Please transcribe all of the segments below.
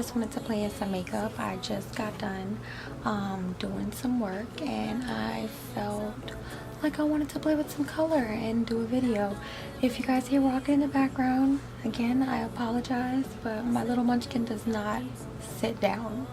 just wanted to play in some makeup. I just got done doing some work, and I felt like I wanted to play with some color and do a video. If you guys hear rocking in the background, again, I apologize, but my little munchkin does not sit down.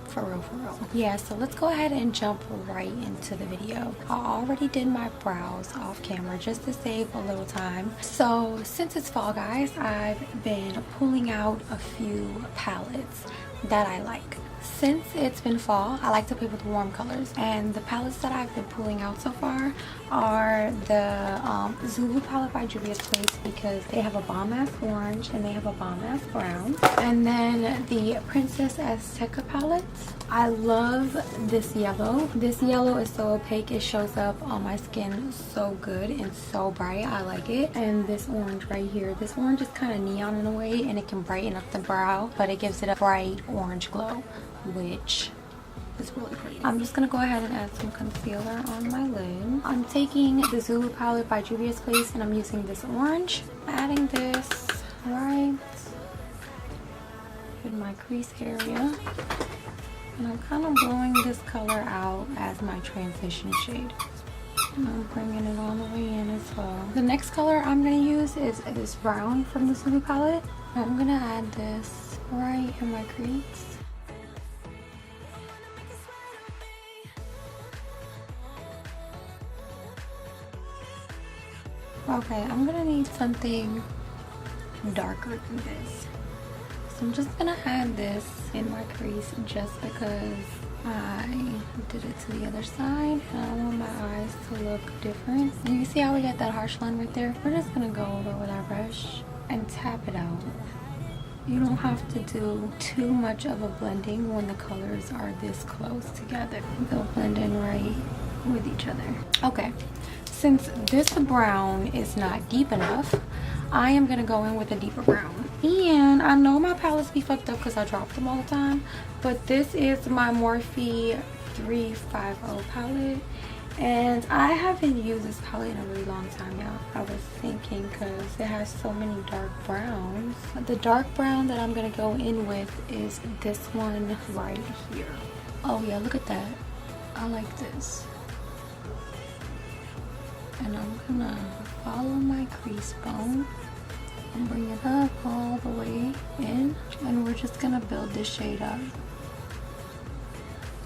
For real. Yeah, so let's go ahead and jump right into the video. I already did my brows off camera just to save a little time. So since it's fall, guys, I've been pulling out a few palettes that I like. Since it's been fall, I like to play with warm colors, and the palettes that I've been pulling out so far are the Zulu palette by Juvias because they have a bomb-ass orange and they have a bomb-ass brown. And then the Princesa Azteca palette. I love this yellow. This yellow is so opaque, it shows up on my skin so good and so bright. I like it. And this orange right here, this orange is kind of neon in a way, and it can brighten up the brow, but it gives it a bright orange glow, which is really pretty. I'm just gonna go ahead and add some concealer on my lid. I'm taking the Zulu palette by Juvias and I'm using this orange. I'm adding this right in my crease area, and I'm kind of blowing this color out as my transition shade. And I'm bringing it all the way in as well. The next color I'm gonna use is this brown from the Zulu palette. I'm gonna add this right in my crease. Okay, I'm gonna need something darker than this. So I'm just gonna add this in my crease just because I did it to the other side and I want my eyes to look different. And you see how we got that harsh line right there? We're just gonna go over with our brush and tap it out. You don't have to do too much of a blending when the colors are this close together. They'll blend in right with each other. Okay. Since this brown is not deep enough, I am going to go in with a deeper brown. And I know my palettes be fucked up because I drop them all the time, but this is my Morphe 350 palette. And I haven't used this palette in a really long time, y'all. I was thinking because it has so many dark browns. The dark brown that I'm going to go in with is this one right here. Oh yeah, look at that. I like this. And I'm gonna follow my crease bone and bring it up all the way in, and we're just gonna build this shade up.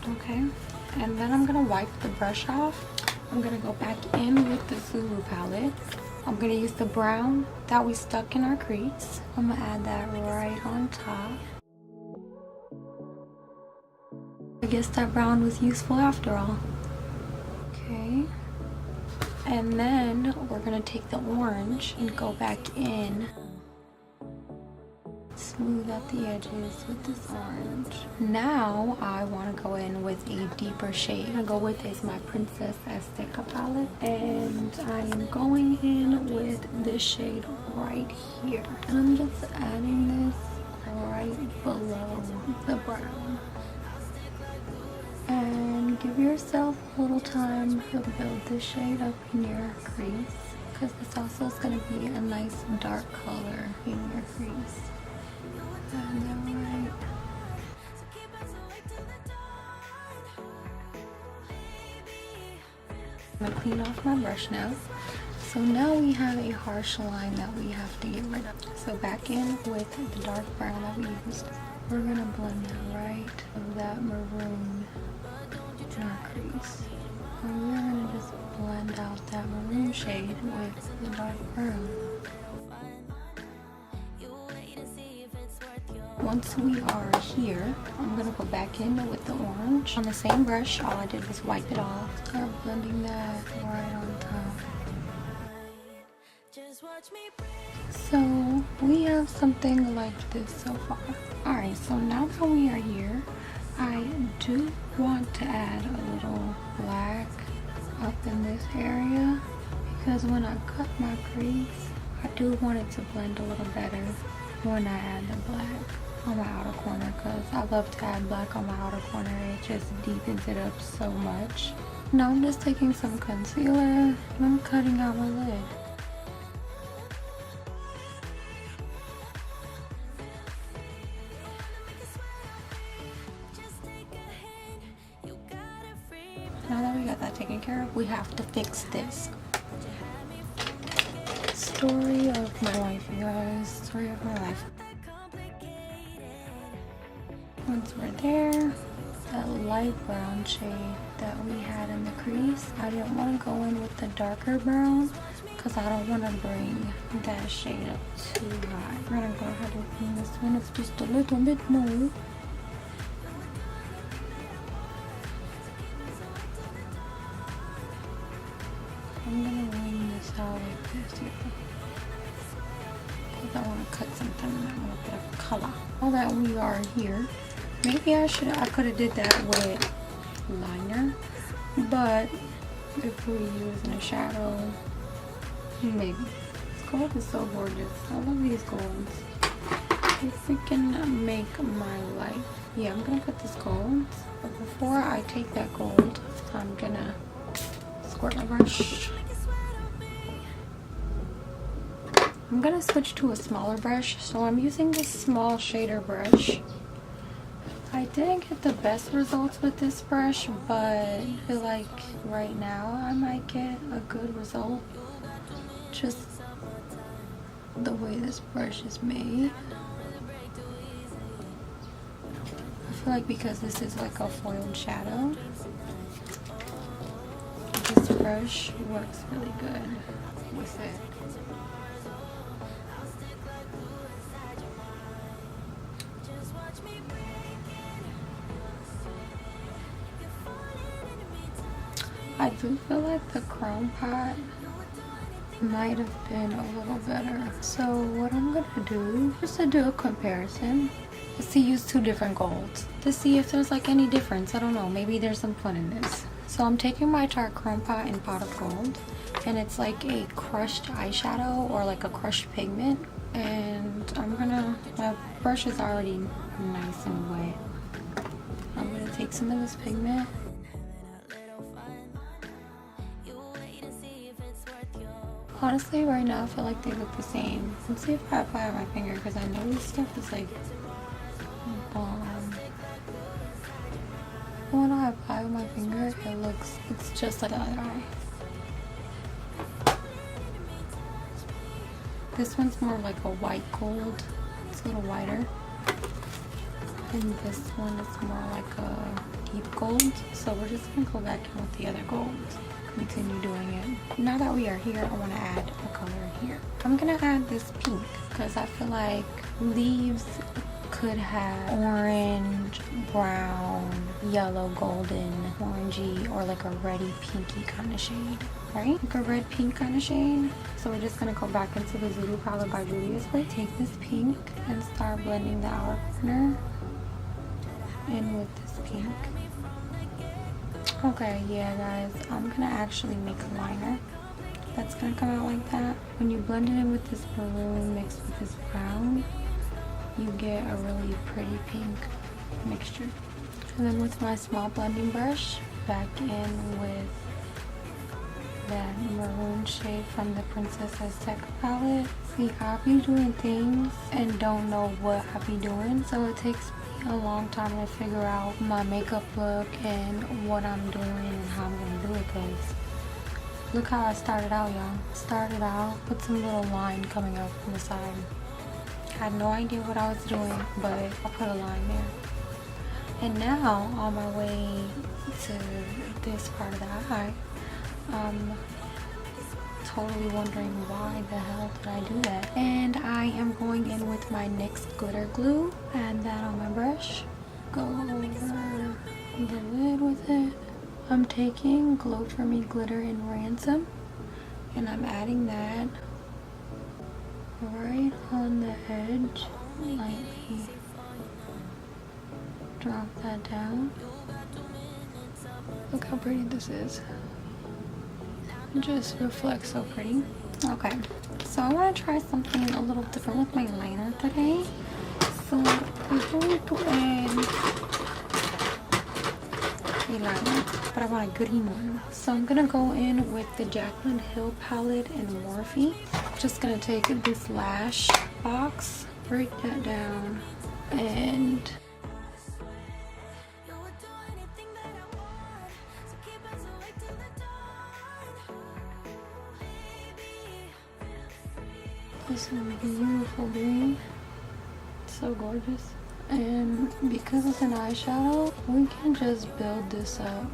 Okay, and then I'm gonna wipe the brush off. I'm gonna go back in with the Zulu palette. I'm gonna use the brown that we stuck in our crease. I'm gonna add that right on top. I guess that brown was useful after all. Okay. And then we're gonna take the orange and go back in. Smooth out the edges with this orange. Now I want to go in with a deeper shade. I'm gonna go with is my Princesa Azteca palette, and I am going in with this shade right here. And I'm just adding this right below the brown. And give yourself a little time to build this shade up in your crease, because this also is going to be a nice dark color in your crease. And then right. I'm going to clean off my brush now. So now we have a harsh line that we have to get rid of. So back in with the dark brown that we used. We're going to blend that right of that maroon in our crease. And we're going to just blend out that maroon shade with the dark brown. Once we are here, I'm going to go back in with the orange. On the same brush, all I did was wipe it off. Start blending that right on top. So we have something like this so far. Alright, so now that we are here, I do want to add a little black up in this area, because when I cut my crease, I do want it to blend a little better when I add the black on my outer corner, because I love to add black on my outer corner. It just deepens it up so much. Now I'm just taking some concealer and I'm cutting out my lid. that taken care of, we have to fix this. Story of my life, you guys. Story of my life. Once we're there, that light brown shade that we had in the crease, I didn't want to go in with the darker brown because I don't want to bring that shade up too high. We're gonna go ahead and clean this one up just a little bit more. I'm gonna wing this out like this here, because I want to cut something and I want a bit of color. Now that we are here, maybe I could have did that with liner, but if we're using a shadow, maybe. This gold is so gorgeous. I love these golds. They freaking make my life. Yeah, I'm gonna put this gold, but before I take that gold, I'm gonna squirt my brush. I'm gonna switch to a smaller brush, so I'm using this small shader brush. I didn't get the best results with this brush, but I feel like right now I might get a good result. Just the way this brush is made. I feel like because this is like a foiled shadow, this brush works really good with it. I do feel like the chrome pot might have been a little better. So what I'm gonna do is to do a comparison. Let's use two different golds to see if there's like any difference. I don't know, maybe there's some fun in this. So I'm taking my Tarte chrome pot in pot of gold, and it's like a crushed eyeshadow or like a crushed pigment, and my brush is already nice and wet. I'm gonna take some of this pigment. Honestly, right now I feel like they look the same. Let's see if I apply on my finger, because I know this stuff is like bomb. When I apply with my finger, it's just like the other eye. This one's more like a white gold. It's a little whiter. And this one is more like a deep gold. So we're just gonna go back in with the other gold. Continue doing it. Now that we are here, I want to add a color here. I'm gonna add this pink because I feel like leaves could have orange, brown, yellow, golden, orangey, or like a reddy pinky kind of shade, right? Like a red pink kind of shade. So we're just gonna go back into the Zulu palette by Juvias. Take this pink and start blending the outer corner in with this pink. Okay, yeah guys, I'm gonna actually make a liner that's gonna come out like that. When you blend it in with this maroon mixed with this brown, you get a really pretty pink mixture. And then with my small blending brush, back in with that maroon shade from the Princesa Azteca palette. See, I be doing things and don't know what I be doing, so it takes a long time to figure out my makeup look and what I'm doing and how I'm gonna do it, because look how I started out, y'all. Started out with some little line coming out from the side. Had no idea what I was doing, but I put a line there. And now on my way to this part of the eye, I'm totally wondering why the hell did I do that. And I am going in with my NYX glitter glue, add that on my brush, go over the lid with it. I'm taking Glow For Me glitter in Ransom, and I'm adding that right on the edge, lightly drop that down. Look how pretty this is. It just reflects so pretty. Okay, so I want to try something a little different with my liner today. So I'm going to add a liner, but I want a green one. So I'm gonna go in with the Jaclyn Hill palette in Morphe. Just gonna take this Lash box, break that down, and This is a beautiful green. It's so gorgeous. And because it's an eyeshadow, we can just build this up.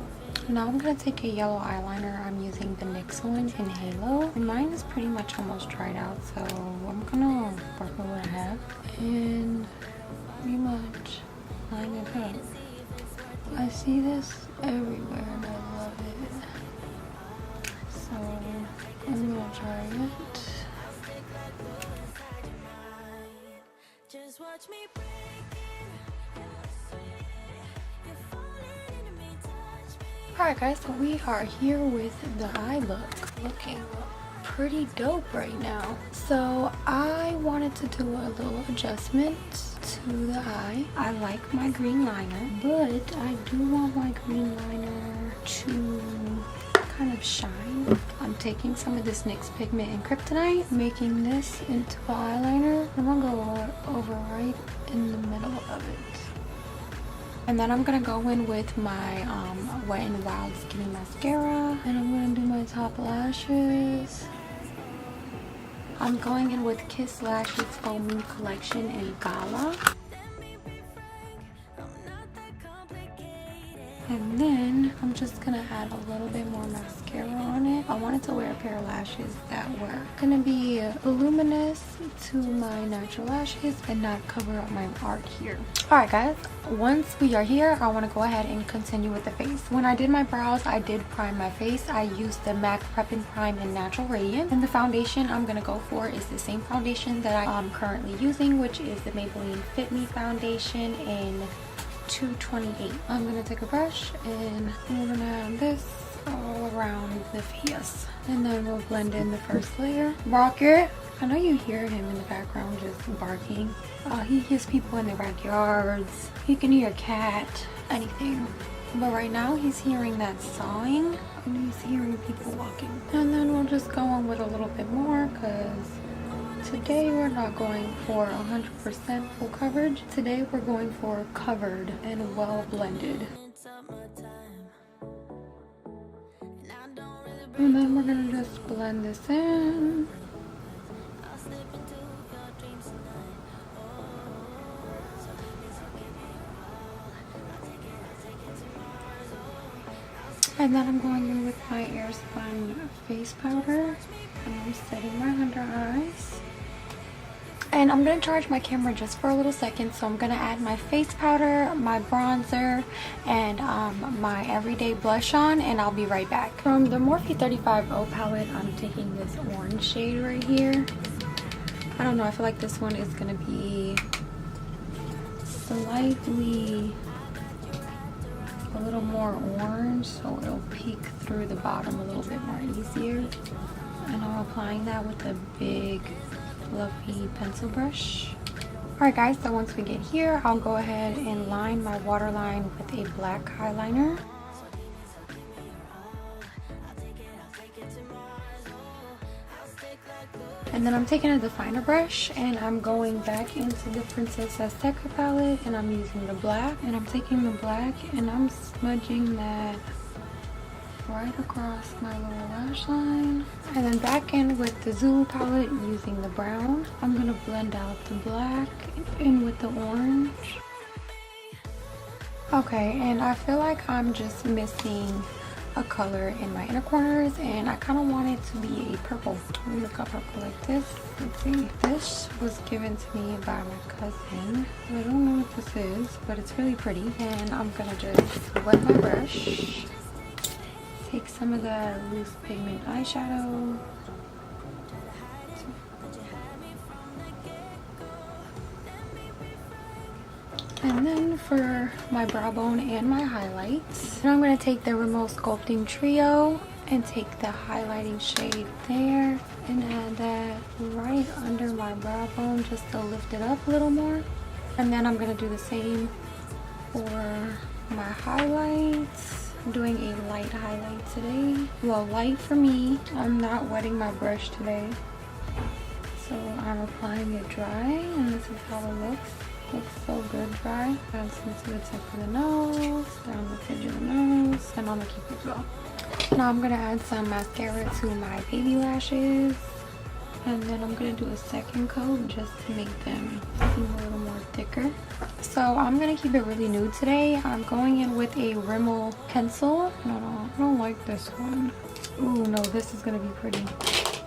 Now I'm going to take a yellow eyeliner. I'm using the NYX one in Halo. And mine is pretty much almost dried out, so I'm going to work with what I have. And pretty much line it up. I see this everywhere and I love it. So I'm going to try it. Just watch me Alright guys, so we are here with the eye look. Looking pretty dope right now. So I wanted to do a little adjustment to the eye. I like my green liner, but I do want my green liner to kind of shine. I'm taking some of this NYX Pigment and Kryptonite, making this into an eyeliner. I'm gonna go over right in the middle of it. And then I'm gonna go in with my Wet n Wild Skinny Mascara, and I'm gonna do my top lashes. I'm going in with Kiss Lash's Faux Mink collection in Gala. And then I'm just gonna add a little bit more mascara on it. I wanted to wear a pair of lashes that were gonna be voluminous to my natural lashes and not cover up my arch here. Alright guys, once we are here, I want to go ahead and continue with the face. When I did my brows, I did prime my face. I used the MAC Prep and Prime in Natural Radiance. And the foundation I'm gonna go for is the same foundation that I'm currently using, which is the Maybelline Fit Me foundation in 228. I'm gonna take a brush and we're gonna add this all around the face, and then we'll blend in the first layer. Rocket, I know you hear him in the background just barking. He hears people in their backyards. He can hear a cat, anything. But right now he's hearing that sawing and he's hearing people walking. And then we'll just go on with a little bit more because today we're not going for 100% full coverage. Today we're going for covered and well blended. And then we're gonna just blend this in. And then I'm going in with my Airspun face powder and I'm setting my under eyes. And I'm going to charge my camera just for a little second, so I'm going to add my face powder, my bronzer, and my everyday blush on, and I'll be right back. From the Morphe 35O palette, I'm taking this orange shade right here. I don't know, I feel like this one is going to be slightly a little more orange, so it'll peek through the bottom a little bit more easier. And I'm applying that with a big fluffy pencil brush. Alright guys, so once we get here, I'll go ahead and line my waterline with a black eyeliner. And then I'm taking a definer brush and I'm going back into the Princesa Azteca palette and I'm using the black. And I'm taking the black and I'm smudging that right across my little lash line. And then back in with the Zulu palette using the brown. I'm going to blend out the black in with the orange. Okay, and I feel like I'm just missing a color in my inner corners and I kind of want it to be a purple. Let me look up purple like this. Let's see. This was given to me by my cousin. I don't know what this is, but it's really pretty. And I'm going to just wet my brush. Take some of the loose pigment eyeshadow. And then for my brow bone and my highlights, and I'm going to take the Rimmel Sculpting Trio and take the highlighting shade there and add that right under my brow bone just to lift it up a little more. And then I'm going to do the same for my highlights. I'm doing a light highlight today. Well, light for me. I'm not wetting my brush today. So I'm applying it dry and this is how it looks. Looks so good dry. Add some to the tip of the nose, down the bridge of the nose, and on the cupid's bow. Now I'm gonna add some mascara to my baby lashes. And then I'm going to do a second coat just to make them seem a little more thicker. So I'm going to keep it really nude today. I'm going in with a Rimmel pencil. No, I don't like this one. Ooh, no, this is going to be pretty.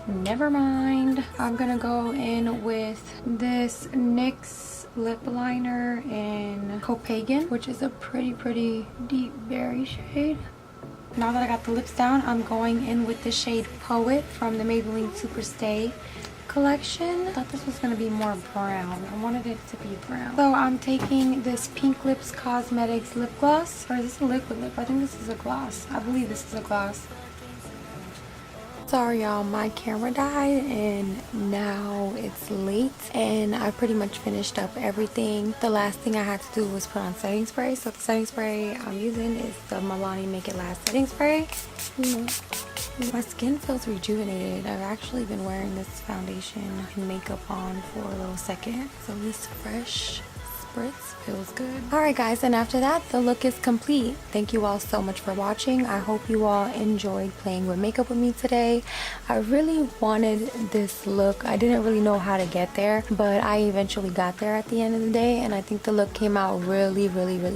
Never mind. I'm going to go in with this NYX lip liner in Copenhagen, which is a pretty deep berry shade. Now that I got the lips down, I'm going in with the shade Poet from the Maybelline Super Stay collection. I thought this was going to be more brown. I wanted it to be brown. So I'm taking this Pink Lips Cosmetics lip gloss. Or is this a liquid lip? I think this is a gloss. I believe this is a gloss. Sorry y'all, my camera died and now it's late and I pretty much finished up everything. The last thing I had to do was put on setting spray. So the setting spray I'm using is the Milani Make It Last setting spray. My skin feels rejuvenated. I've actually been wearing this foundation and makeup on for a little second. So this fresh spritz feels good. Alright guys, and after that the look is complete. Thank you all so much for watching. I hope you all enjoyed playing with makeup with me today. I really wanted this look. I didn't really know how to get there, but I eventually got there at the end of the day, and I think the look came out really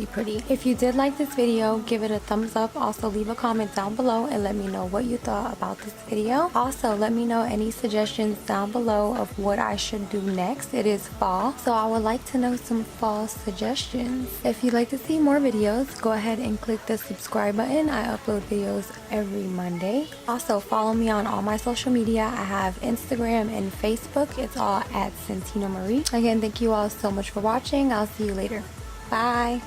pretty. If you did like this video, give it a thumbs up. Also leave a comment down below and let me know what you thought about this video. Also let me know any suggestions down below of what I should do next. It is fall, so I would like to know some fall suggestions. If you'd like to see more videos, go ahead and click the subscribe button. I upload videos every Monday. Also follow me on all my social media. I have Instagram and Facebook. It's all at Santino Marie. Again, thank you all so much for watching. I'll see you later. Bye.